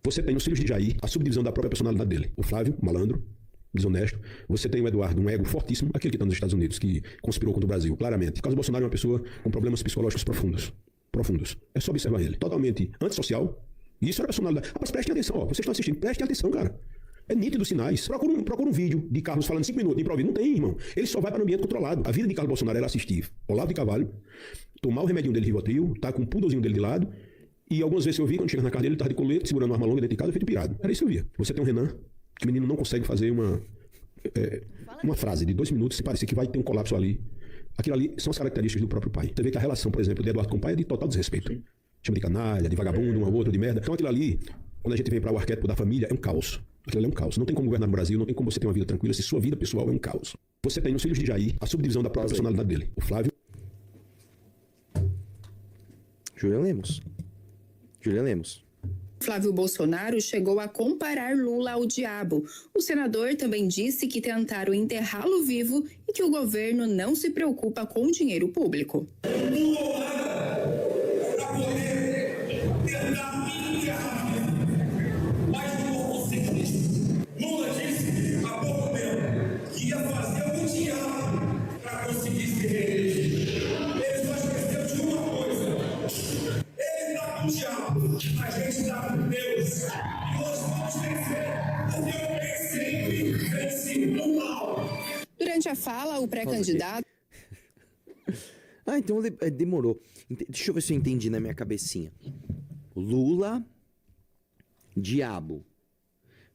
Você tem os filhos de Jair, a subdivisão da própria personalidade dele. O Flávio, malandro, desonesto. Você tem o Eduardo, um ego fortíssimo, aquele que está nos Estados Unidos, que conspirou contra o Brasil, claramente. Carlos Bolsonaro é uma pessoa com problemas psicológicos profundos. Profundos. É só observar ele. Totalmente antissocial. E isso era a personalidade. Mas prestem atenção, ó. Vocês estão assistindo, prestem atenção, cara. É nítido os sinais. Procura um vídeo de Carlos falando 5 minutos de improviso. Não tem, irmão. Ele só vai para um ambiente controlado. A vida de Carlos Bolsonaro era assistir Olavo de Carvalho, tomar o remedinho dele, Rivotril, tá com um poodlezinho dele de lado. E algumas vezes eu vi, quando chega na casa dele, ele tava de colete, segurando uma arma longa dentro de casa, feito pirado. Era isso que eu via. Você tem um Renan, que o menino não consegue fazer uma frase de 2 minutos, se parecer que vai ter um colapso ali. Aquilo ali são as características do próprio pai. Você vê que a relação, por exemplo, de Eduardo com o pai é de total desrespeito. Chama de canalha, de vagabundo, um ao outro, de merda. Então aquilo ali, quando a gente vem para o arquétipo da família, é um caos. Aquilo ali é um caos. Não tem como governar no Brasil, não tem como você ter uma vida tranquila se sua vida pessoal é um caos. Você tem nos filhos de Jair a subdivisão da própria personalidade dele. O Flávio. Julian Lemos. Flávio Bolsonaro chegou a comparar Lula ao diabo. O senador também disse que tentaram enterrá-lo vivo e que o governo não se preocupa com o dinheiro público. Lula disse há pouco tempo que ia fazer o diabo para conseguir se reeleger. Ele só esqueceu de uma coisa. Ele está com o diabo, a gente está com Deus. E nós vamos vencer, porque o bem sempre vence o mal. Durante a fala, o pré-candidato... Então demorou. Deixa eu ver se eu entendi na minha cabecinha. Lula, diabo.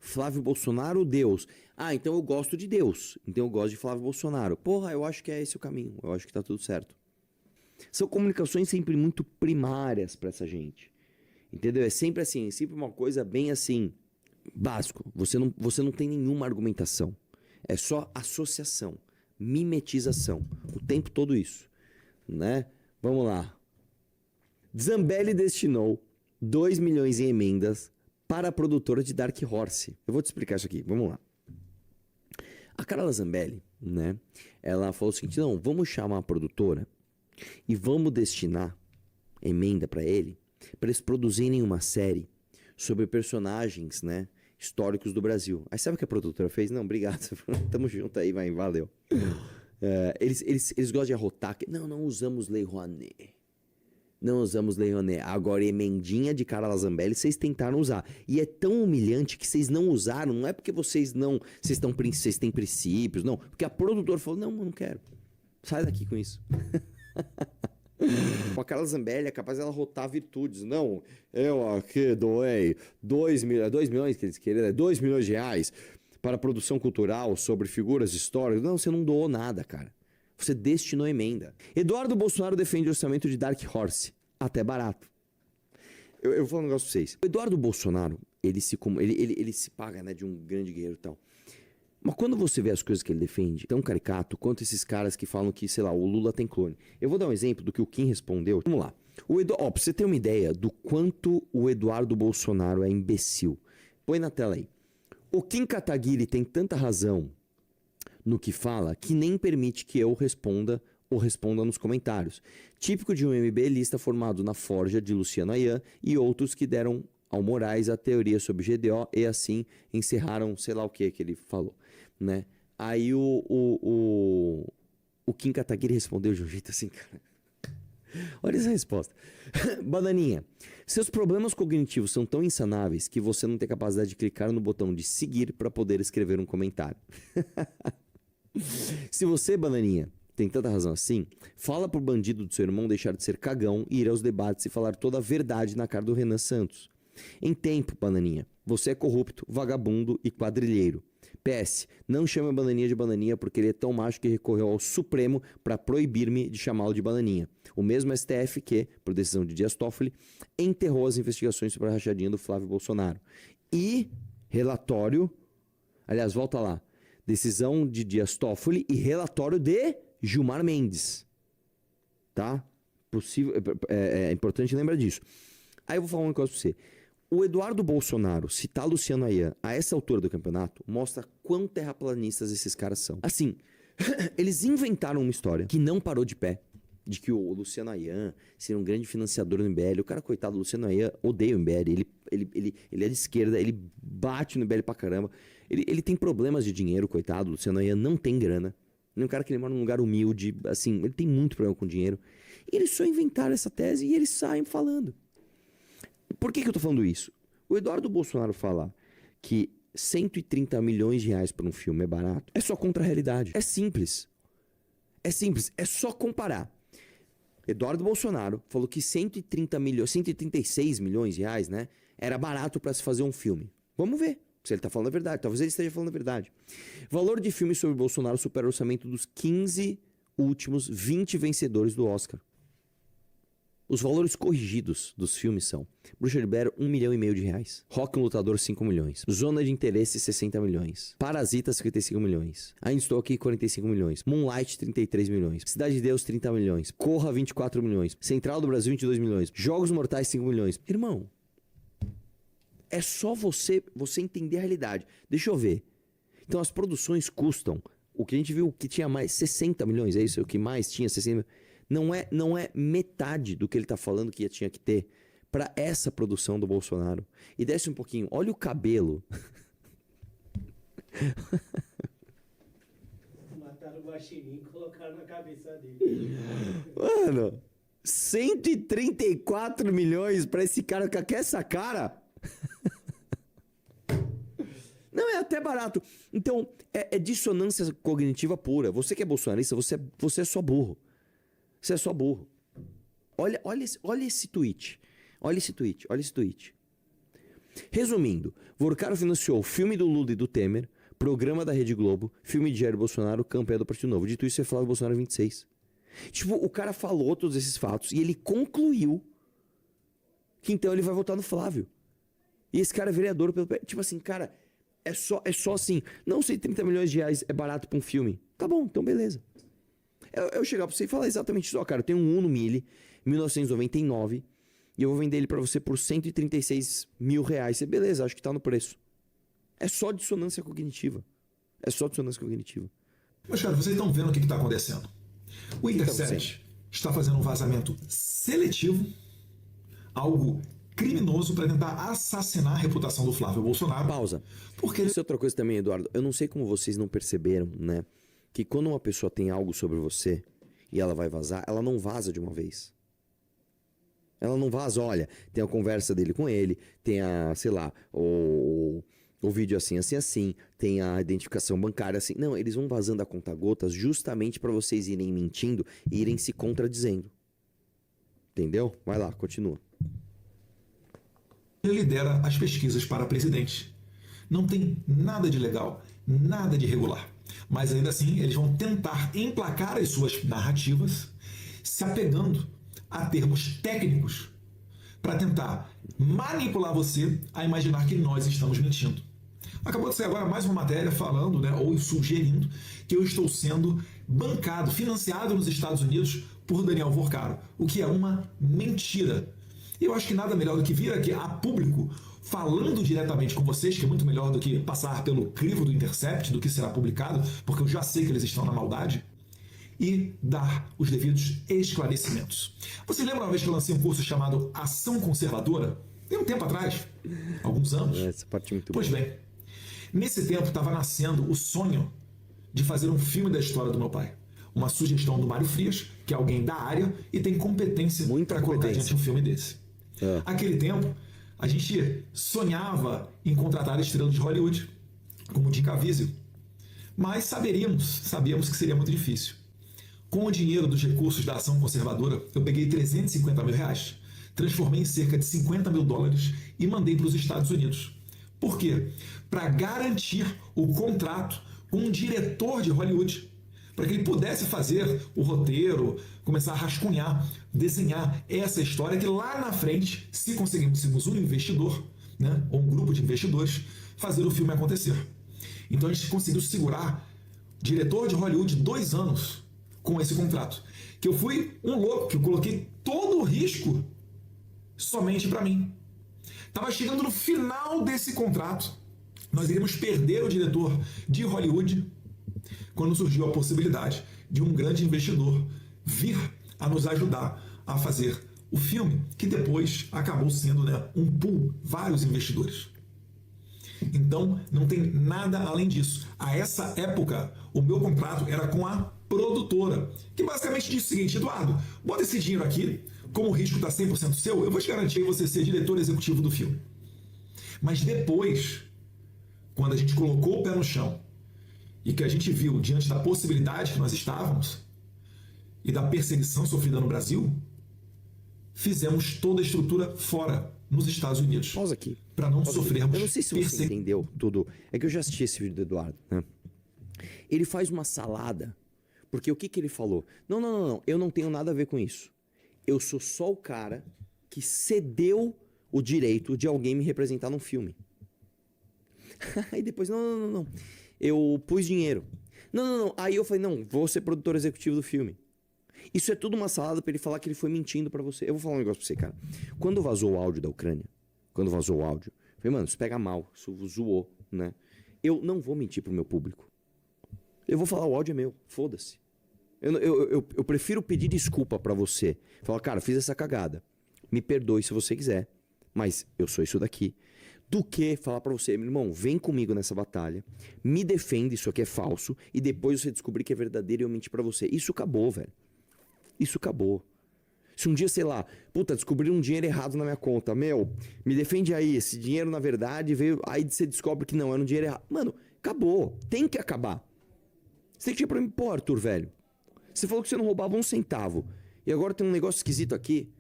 Flávio Bolsonaro, Deus. Então eu gosto de Deus. Então eu gosto de Flávio Bolsonaro. Porra, eu acho que é esse o caminho. Eu acho que tá tudo certo. São comunicações sempre muito primárias pra essa gente. Entendeu? É sempre assim, sempre uma coisa bem assim, básico. Você não tem nenhuma argumentação. É só associação, mimetização. O tempo todo isso, né? Vamos lá. Zambelli destinou 2 milhões em emendas para a produtora de Dark Horse. Eu vou te explicar isso aqui, vamos lá. A Carla Zambelli, né? Ela falou o seguinte, não, vamos chamar a produtora e vamos destinar emenda para eles produzirem uma série sobre personagens, né, históricos do Brasil. Aí sabe o que a produtora fez? Não, obrigado, tamo junto aí, vai, valeu. Eles gostam de arrotar, não usamos Lei Rouanet. Não usamos Lei Rouanet. Agora, emendinha de Carla Zambelli, vocês tentaram usar. E é tão humilhante que vocês não usaram. Não é porque vocês têm princípios, não. Porque a produtora falou, não quero. Sai daqui com isso. Com a Carla Zambelli é capaz dela rotar virtudes. Não, eu aqui doei 2 milhões que eles queriam, 2 milhões de reais para produção cultural sobre figuras históricas. Não, você não doou nada, cara. Você destinou emenda. Eduardo Bolsonaro defende o orçamento de Dark Horse. Até barato. Eu vou falar um negócio pra vocês. O Eduardo Bolsonaro, ele se paga, né, de um grande guerreiro e tal. Mas quando você vê as coisas que ele defende, tão caricato quanto esses caras que falam que, sei lá, o Lula tem clone. Eu vou dar um exemplo do que o Kim respondeu. Vamos lá. Pra você ter uma ideia do quanto o Eduardo Bolsonaro é imbecil. Põe na tela aí. O Kim Kataguiri tem tanta razão no que fala que nem permite que eu responda ou responda nos comentários. Típico de um MBLista formado na forja de Luciano Ayan e outros que deram ao Moraes a teoria sobre GDO e assim encerraram sei lá o que ele falou, né? Aí o Kim Kataguiri respondeu de um jeito assim, cara. Olha essa resposta. Bananinha, seus problemas cognitivos são tão insanáveis que você não tem capacidade de clicar no botão de seguir para poder escrever um comentário. Se você, Bananinha, tem tanta razão assim, fala pro bandido do seu irmão deixar de ser cagão e ir aos debates e falar toda a verdade na cara do Renan Santos. Em tempo, Bananinha, você é corrupto, vagabundo e quadrilheiro. PS, não chame a Bananinha de Bananinha porque ele é tão macho que recorreu ao Supremo para proibir-me de chamá-lo de Bananinha. O mesmo STF que, por decisão de Dias Toffoli, enterrou as investigações sobre a rachadinha do Flávio Bolsonaro. E relatório, aliás, volta lá, decisão de Dias Toffoli e relatório de Gilmar Mendes. Tá? É importante lembrar disso. Aí eu vou falar uma coisa pra você. O Eduardo Bolsonaro citar Luciano Ayan a essa altura do campeonato mostra quão terraplanistas esses caras são. Assim, eles inventaram uma história que não parou de pé de que o Luciano Ayan seria um grande financiador do MBL. O cara, coitado, do Luciano Ayan, odeia o MBL. Ele é de esquerda, ele bate no MBL pra caramba. Ele tem problemas de dinheiro, coitado. O Luciano Ayan não tem grana. Ele é um cara que ele mora num lugar humilde, assim, ele tem muito problema com dinheiro. E eles só inventaram essa tese e eles saem falando. Por que eu tô falando isso? O Eduardo Bolsonaro falar que 130 milhões de reais para um filme é barato, é só contra a realidade. É simples. É simples, é só comparar. Eduardo Bolsonaro falou que 136 milhões de reais, né, era barato para se fazer um filme. Vamos ver se ele tá falando a verdade. Talvez ele esteja falando a verdade. Valor de filme sobre Bolsonaro supera o orçamento dos 15 últimos 20 vencedores do Oscar. Os valores corrigidos dos filmes são Bruxa de Blair, 1,5 milhão de reais. Rock um Lutador, 5 milhões. Zona de Interesse, 60 milhões. Parasita, 55 milhões. Ainda Estou Aqui, 45 milhões. Moonlight, 33 milhões. Cidade de Deus, 30 milhões. Corra, 24 milhões. Central do Brasil, 22 milhões. Jogos Mortais, 5 milhões. Irmão, é só você entender a realidade. Deixa eu ver. Então as produções custam, o que a gente viu que tinha mais 60 milhões, é isso? O que mais tinha 60 milhões. Não é metade do que ele tá falando que tinha que ter para essa produção do Bolsonaro. E desce um pouquinho, olha o cabelo. Mataram o guaxinim e colocaram na cabeça dele. Mano, 134 milhões pra esse cara com essa cara. Não, é até barato. Então, é dissonância cognitiva pura. Você que é bolsonarista, você é só burro. Você é só burro. Olha esse tweet. Olha esse tweet. Resumindo, Vorcaro financiou o filme do Lula e do Temer, programa da Rede Globo, filme de Jair Bolsonaro, campanha do Partido Novo. Dito isso, é Flávio Bolsonaro 26. Tipo, o cara falou todos esses fatos e ele concluiu que então ele vai votar no Flávio. E esse cara é vereador pelo... Tipo assim, cara, é só assim. Não, 130 milhões de reais é barato pra um filme. Tá bom, então beleza. Eu chegar pra você e falar exatamente isso. Ó, cara, eu tenho um Uno Mille, 1999, e eu vou vender ele pra você por 136 mil reais. Você, beleza, acho que tá no preço. É só dissonância cognitiva. Mas, cara, vocês estão vendo o que está acontecendo. O Intercept está fazendo um vazamento seletivo, algo criminoso para tentar assassinar a reputação do Flávio Bolsonaro. Pausa. Porque Isso é outra coisa também, Eduardo. Eu não sei como vocês não perceberam, né? Que quando uma pessoa tem algo sobre você e ela vai vazar, ela não vaza de uma vez. Ela não vaza, olha, tem a conversa dele com ele, tem a, sei lá, o vídeo assim, tem a identificação bancária assim. Não, eles vão vazando a conta-gotas justamente para vocês irem mentindo e irem se contradizendo. Entendeu? Vai lá, continua. ele lidera as pesquisas para presidente. Não tem nada de legal, nada de irregular. Mas ainda assim, eles vão tentar emplacar as suas narrativas, se apegando a termos técnicos para tentar manipular você a imaginar que nós estamos mentindo. Acabou de sair agora mais uma matéria falando, ou sugerindo, que eu estou sendo bancado, financiado nos Estados Unidos por Daniel Vorcaro, o que é uma mentira. E eu acho que nada melhor do que vir aqui a público falando diretamente com vocês, que é muito melhor do que passar pelo crivo do Intercept, do que será publicado, porque eu já sei que eles estão na maldade, e dar os devidos esclarecimentos. Vocês lembram uma vez que eu lancei um curso chamado Ação Conservadora? Tem um tempo atrás, alguns anos. Essa parte é muito Pois boa. bem, nesse tempo estava nascendo o sonho de fazer um filme da história do meu pai. Uma sugestão do Mário Frias, que é alguém da área e tem competência para colocar diante um filme desse. Aquele tempo, a gente sonhava em contratar estrelas de Hollywood, como Jim Caviezel, mas sabíamos que seria muito difícil. Com o dinheiro dos recursos da Ação Conservadora, eu peguei 350 mil reais, transformei em cerca de 50 mil dólares e mandei para os Estados Unidos. Por quê? Para garantir o contrato com um diretor de Hollywood, para que ele pudesse fazer o roteiro, começar a rascunhar, desenhar essa história que lá na frente, se conseguirmos um investidor, ou um grupo de investidores, fazer o filme acontecer. Então a gente conseguiu segurar diretor de Hollywood 2 anos com esse contrato. Que eu fui um louco, que eu coloquei todo o risco somente para mim. Estava chegando no final desse contrato, nós iríamos perder o diretor de Hollywood, quando surgiu a possibilidade de um grande investidor vir a nos ajudar a fazer o filme, que depois acabou sendo, né, um pool, vários investidores. Então, não tem nada além disso. A essa época, o meu contrato era com a produtora, que basicamente disse o seguinte: Eduardo, bota esse dinheiro aqui, como o risco está 100% seu, eu vou te garantir você ser diretor executivo do filme. Mas depois, quando a gente colocou o pé no chão e que a gente viu diante da possibilidade que nós estávamos e da perseguição sofrida no Brasil, fizemos toda a estrutura fora, nos Estados Unidos. Pausa aqui. Para não sofrermos. Eu não sei se você entendeu tudo. É que eu já assisti esse vídeo do Eduardo, né? Ele faz uma salada, porque o que ele falou? Não, eu não tenho nada a ver com isso. Eu sou só o cara que cedeu o direito de alguém me representar num filme. Aí depois, não. Eu pus dinheiro. Não. Aí eu falei, não, vou ser produtor executivo do filme. Isso é tudo uma salada pra ele falar que ele foi mentindo pra você. Eu vou falar um negócio pra você, cara. Quando vazou o áudio da Ucrânia, eu falei, mano, isso pega mal, isso zoou, né? Eu não vou mentir pro meu público. Eu vou falar, o áudio é meu, foda-se. Eu prefiro pedir desculpa pra você. Falar, cara, fiz essa cagada. Me perdoe se você quiser, mas eu sou isso daqui. Do que falar pra você, meu irmão, vem comigo nessa batalha, me defende, isso aqui é falso, e depois você descobrir que é verdadeiro e eu menti pra você. Isso acabou, velho. Isso acabou. Se um dia, sei lá, puta, descobriram um dinheiro errado na minha conta, meu, me defende aí, esse dinheiro na verdade veio, aí você descobre que não, era um dinheiro errado. Mano, acabou, tem que acabar. Você tem que chegar pra mim, pô, Arthur, velho, você falou que você não roubava um centavo, e agora tem um negócio esquisito aqui.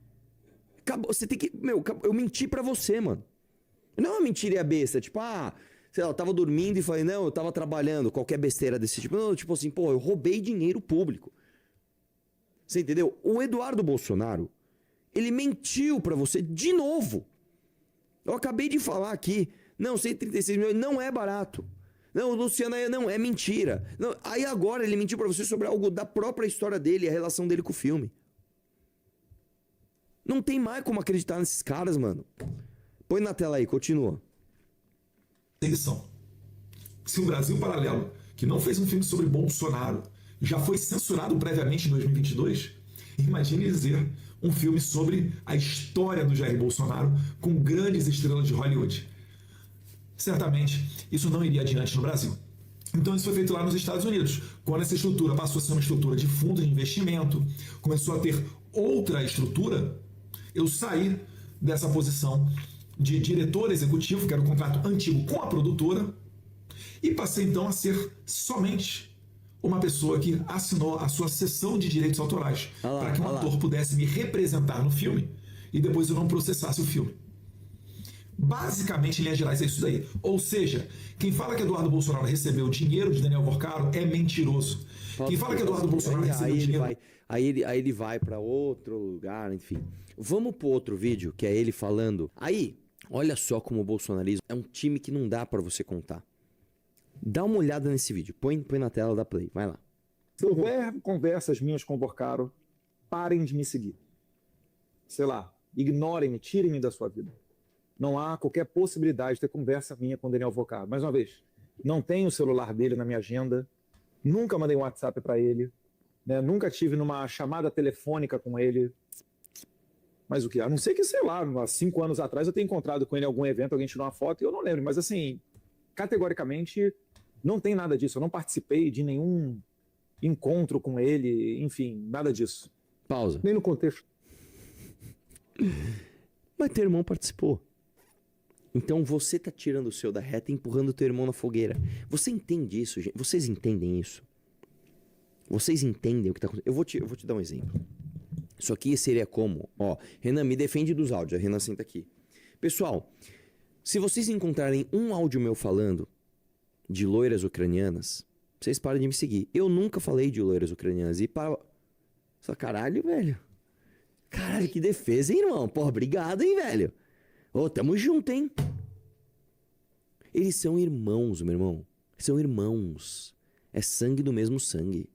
Acabou, você tem que, meu, eu menti pra você, mano. Não é uma mentirinha besta, tipo, sei lá, eu tava dormindo e falei, não, eu tava trabalhando, qualquer besteira desse tipo. Não, tipo assim, pô, eu roubei dinheiro público. Você entendeu? O Eduardo Bolsonaro, ele mentiu pra você de novo. Eu acabei de falar aqui, não, 136 milhões não é barato. Não, o Luciano não, é mentira. Não, aí agora ele mentiu pra você sobre algo da própria história dele, a relação dele com o filme. Não tem mais como acreditar nesses caras, mano. Põe na tela aí, continua. Se o Brasil Paralelo, que não fez um filme sobre Bolsonaro, já foi censurado previamente em 2022, imagine dizer um filme sobre a história do Jair Bolsonaro com grandes estrelas de Hollywood. Certamente, isso não iria adiante no Brasil. Então isso foi feito lá nos Estados Unidos. Quando essa estrutura passou a ser uma estrutura de fundo de investimento, começou a ter outra estrutura, eu saí dessa posição de diretor executivo, que era o contrato antigo com a produtora, e passei então a ser somente uma pessoa que assinou a sua cessão de direitos autorais para que um ator pudesse me representar no filme e depois eu não processasse o filme. Basicamente, em linhas gerais, é isso daí. Ou seja, quem fala que Eduardo Bolsonaro recebeu dinheiro de Daniel Vorcaro é mentiroso. Quem fala que Eduardo Bolsonaro recebeu dinheiro... Aí ele vai pra outro lugar, enfim. Vamos pro outro vídeo, que é ele falando. Aí, olha só como o bolsonarismo é um time que não dá pra você contar. Dá uma olhada nesse vídeo. Põe na tela da Play. Vai lá. Se houver conversas minhas com o Vorcaro, parem de me seguir. Sei lá, ignorem-me, tirem-me da sua vida. Não há qualquer possibilidade de ter conversa minha com o Daniel Vorcaro. Mais uma vez, não tenho o celular dele na minha agenda, nunca mandei um WhatsApp para ele, né? Nunca tive numa chamada telefônica com ele. Mas o que? A não ser que, sei lá, há 5 anos atrás eu tenha encontrado com ele em algum evento, alguém tirou uma foto e eu não lembro. Mas assim, categoricamente, não tem nada disso. Eu não participei de nenhum encontro com ele, enfim, nada disso. Pausa. Nem no contexto. Mas teu irmão participou. Então você tá tirando o seu da reta e empurrando o teu irmão na fogueira. Você entende isso, gente? Vocês entendem isso? Vocês entendem o que tá acontecendo? Eu vou te dar um exemplo. Isso aqui seria como, ó, Renan, me defende dos áudios. A Renan senta aqui. Pessoal, se vocês encontrarem um áudio meu falando de loiras ucranianas, vocês param de me seguir. Eu nunca falei de loiras ucranianas. E para... Só caralho, velho. Caralho, que defesa, hein, irmão? Porra, obrigado, hein, velho. Ô, tamo junto, hein? Eles são irmãos, meu irmão. São irmãos. É sangue do mesmo sangue.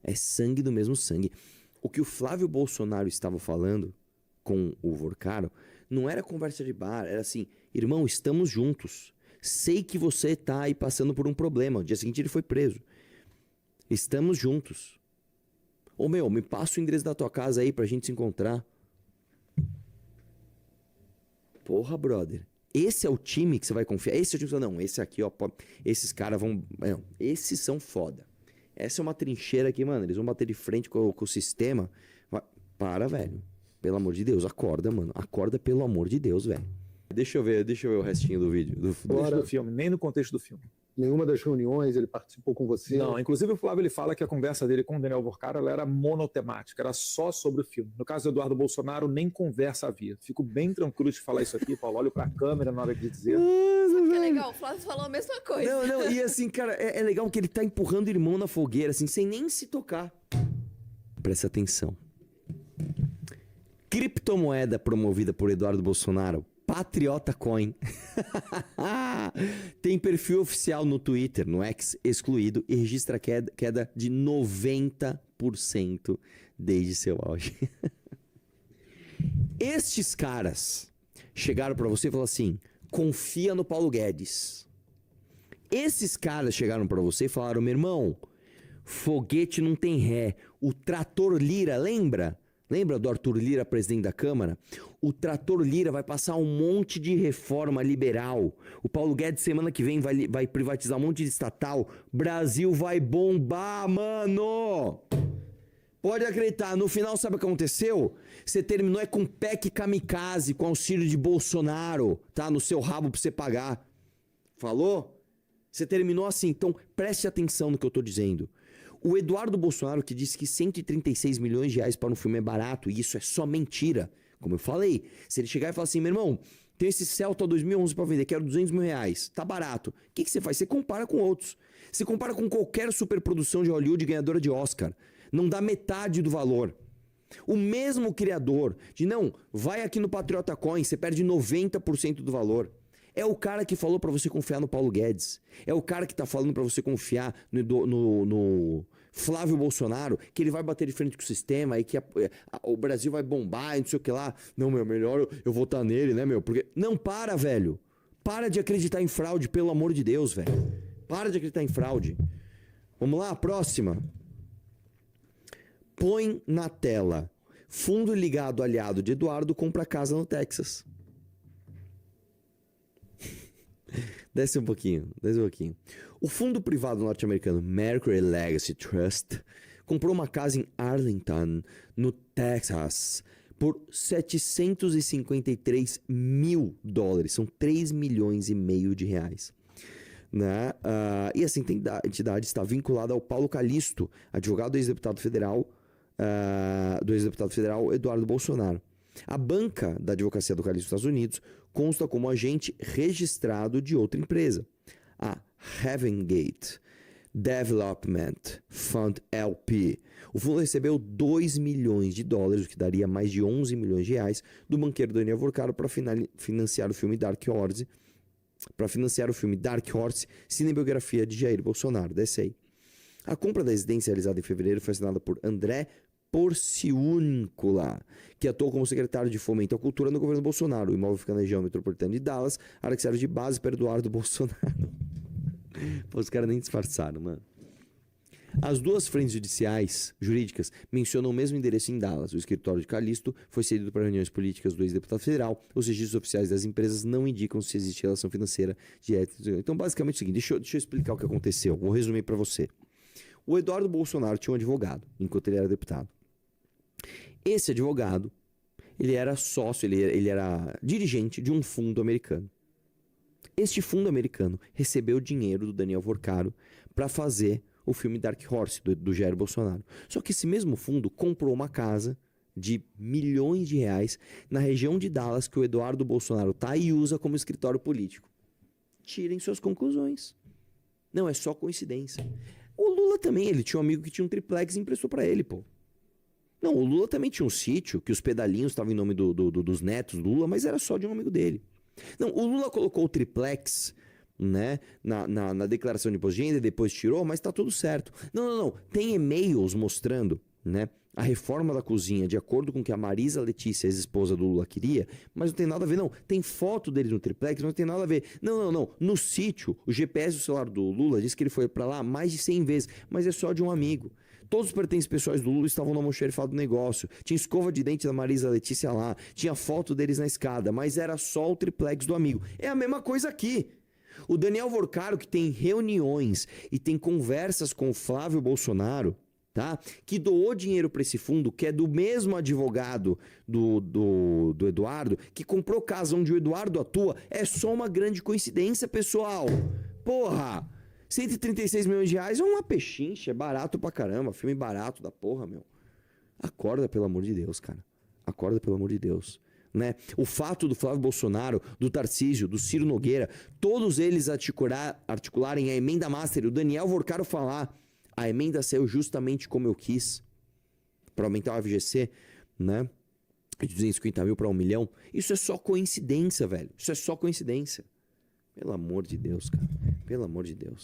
É sangue do mesmo sangue. O que o Flávio Bolsonaro estava falando com o Vorcaro não era conversa de bar. Era assim, irmão, estamos juntos. Sei que você tá aí passando por um problema. No dia seguinte ele foi preso. Estamos juntos. Ô, meu, me passa o endereço da tua casa aí pra gente se encontrar. Porra, brother. Esse é o time que você vai confiar? Esse é o time que você... Não, esse aqui, ó, esses caras vão... Não, esses são foda. Essa é uma trincheira aqui, mano. Eles vão bater de frente com o sistema. Para, velho. Pelo amor de Deus, acorda, mano. Acorda, pelo amor de Deus, velho. Deixa eu ver o restinho do vídeo. Do filme, nem no contexto do filme. Nenhuma das reuniões ele participou com você? Não, inclusive o Flávio ele fala que a conversa dele com o Daniel Vorcaro ela era monotemática, era só sobre o filme. No caso do Eduardo Bolsonaro, nem conversa havia. Fico bem tranquilo de falar isso aqui, Paulo. Olho pra câmera na hora de dizer. Sabe que é legal? O Flávio falou a mesma coisa. Não, e assim, cara, é legal que ele tá empurrando o irmão na fogueira, assim, sem nem se tocar. Presta atenção. Criptomoeda promovida por Eduardo Bolsonaro, Patriota Coin. Tem perfil oficial no Twitter, no X, excluído, e registra queda de 90% desde seu auge. Estes caras chegaram pra você e falaram assim: confia no Paulo Guedes. Esses caras chegaram pra você e falaram: meu irmão, foguete não tem ré. O trator Lira, lembra? Lembra do Arthur Lira, presidente da Câmara? O trator Lira vai passar um monte de reforma liberal. O Paulo Guedes, semana que vem, vai privatizar um monte de estatal. Brasil vai bombar, mano! Pode acreditar, no final sabe o que aconteceu? Você terminou com PEC kamikaze, com auxílio de Bolsonaro, tá? No seu rabo pra você pagar. Falou? Você terminou assim, então preste atenção no que eu tô dizendo. O Eduardo Bolsonaro, que disse que 136 milhões de reais para um filme é barato, e isso é só mentira, como eu falei. Se ele chegar e falar assim: meu irmão, tem esse Celta 2011 para vender, quero 200 mil reais, tá barato. O que você faz? Você compara com outros. Você compara com qualquer superprodução de Hollywood ganhadora de Oscar. Não dá metade do valor. O mesmo criador de não, vai aqui no Patriota Coin, você perde 90% do valor. É o cara que falou pra você confiar no Paulo Guedes. É o cara que tá falando pra você confiar no Flávio Bolsonaro, que ele vai bater de frente com o sistema e que o Brasil vai bombar e não sei o que lá. Não, meu, melhor eu votar nele, né, meu? Porque... Não, para, velho. Para de acreditar em fraude, pelo amor de Deus, velho. Para de acreditar em fraude. Vamos lá, próxima. Põe na tela. Fundo ligado aliado de Eduardo compra casa no Texas. Desce um pouquinho. O fundo privado norte-americano Mercury Legacy Trust comprou uma casa em Arlington, no Texas, por $753 mil. São 3 milhões e meio de reais. Né? E assim, a entidade está vinculada ao Paulo Calixto, advogado do ex-deputado federal Eduardo Bolsonaro. A banca da advocacia do Calixto dos Estados Unidos consta como agente registrado de outra empresa, a Heavengate Development Fund LP. O fundo recebeu $2 milhões, o que daria mais de 11 milhões de reais, do banqueiro Daniel Vorcaro para financiar o filme Dark Horse, cinebiografia de Jair Bolsonaro. Desce aí. A compra da residência realizada em fevereiro foi assinada por André Porciúncula, que atuou como secretário de Fomento à Cultura no governo Bolsonaro. O imóvel fica na região metropolitana de Dallas, área que serve de base para Eduardo Bolsonaro. Pô, os caras nem disfarçaram, mano. As duas frentes jurídicas mencionam o mesmo endereço em Dallas. O escritório de Calixto foi cedido para reuniões políticas do ex-deputado federal. Os registros oficiais das empresas não indicam se existe relação financeira direta. Então, basicamente é o seguinte, deixa eu explicar o que aconteceu. Vou resumir para você. O Eduardo Bolsonaro tinha um advogado, enquanto ele era deputado. Esse advogado, ele era sócio, ele era dirigente de um fundo americano. Este fundo americano recebeu dinheiro do Daniel Vorcaro para fazer o filme Dark Horse, do Jair Bolsonaro. Só que esse mesmo fundo comprou uma casa de milhões de reais na região de Dallas que o Eduardo Bolsonaro tá e usa como escritório político. Tirem suas conclusões. Não, é só coincidência. O Lula também, ele tinha um amigo que tinha um triplex e emprestou pra ele, pô. Não, o Lula também tinha um sítio, que os pedalinhos estavam em nome dos netos do Lula, mas era só de um amigo dele. Não, o Lula colocou o triplex, né, na declaração de imposto de renda e depois tirou, mas tá tudo certo. Não. Tem e-mails mostrando, né, a reforma da cozinha de acordo com o que a Marisa Letícia, ex-esposa do Lula, queria, mas não tem nada a ver, não. Tem foto dele no triplex, mas não tem nada a ver. Não. No sítio, o GPS do celular do Lula diz que ele foi pra lá mais de 100 vezes, mas é só de um amigo. Todos os pertences pessoais do Lula estavam no almoxerifado do negócio. Tinha escova de dente da Marisa Letícia lá. Tinha foto deles na escada. Mas era só o triplex do amigo. É a mesma coisa aqui. O Daniel Vorcaro, que tem reuniões e tem conversas com o Flávio Bolsonaro, tá? Que doou dinheiro para esse fundo, que é do mesmo advogado do Eduardo, que comprou casa onde o Eduardo atua, é só uma grande coincidência, pessoal. Porra! 136 milhões de reais é uma pechincha, é barato pra caramba, filme barato da porra, meu. Acorda, pelo amor de Deus, cara. Acorda, pelo amor de Deus. Né? O fato do Flávio Bolsonaro, do Tarcísio, do Ciro Nogueira, todos eles articularem a emenda master, o Daniel Vorcaro falar, a emenda saiu justamente como eu quis, para aumentar o FGC, né? De 250 mil para 1 milhão. Isso é só coincidência, velho. Isso é só coincidência. Pelo amor de Deus, cara. Pelo amor de Deus.